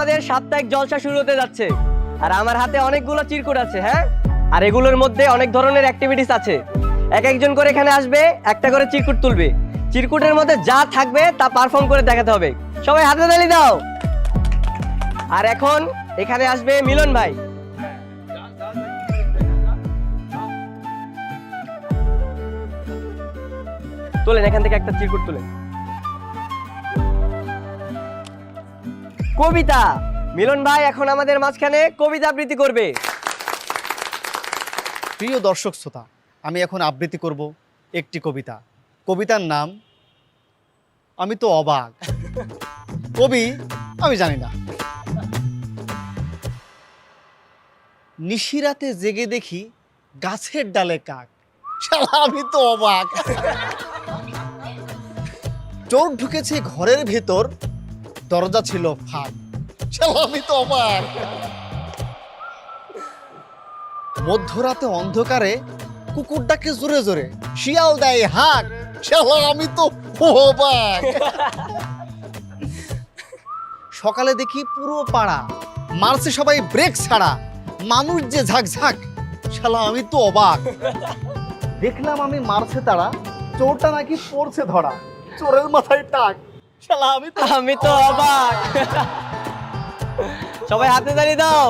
আমাদের সাপ্তাহিক জলসা শুরু হতে যাচ্ছে। আর আমার হাতে অনেকগুলো চিরকুট আছে, হ্যাঁ, আর এগুলোর মধ্যে অনেক ধরনের অ্যাক্টিভিটিস আছে। এক একজন করে এখানে আসবে, একটা করে চিরকুট তুলবে। চিরকুটের মধ্যে যা থাকবে তা পারফর্ম করে দেখাতে হবে। সবাই হাতে তালি দাও। আর এখন এখানে আসবে মিলন ভাই। তোলেন এখান থেকে একটা চিরকুট তুলেন। কবিতা, মিলন ভাই এখন আমাদের মাঝখানে কবিতা আবৃত্তি করবে। প্রিয় দর্শক শ্রোতা, আমি এখন আবৃত্তি করব একটি কবিতা। কবিতার নাম আমি তো অবাক। কবি আমি জানি না। নিশিরাতে জেগে দেখি গাছের ডালে কাক, শালা আমি তো অবাক। চোর ঢুকেছে ঘরের ভেতর, দরজা ছিল ফাঁক, শালা আমি তো অবাক। মধ্যরাতে অন্ধকারে কুকুর ডাকে জোরে জোরে, শিয়াল দেয় হাঁক, শালা আমি তো অবাক। সকালে দেখি পুরো পাড়া মারছে সবাই ব্রেক ছাড়া, মানুষ যে ঝাঁকঝাঁক, শালা আমি তো অবাক। দেখলাম আমি মারছে তারা, চোরটা নাকি পড়ছে ধরা, চোরের মাথায় টাক, শালা আমি তো অবাক। সবাই হাতে তালি দাও।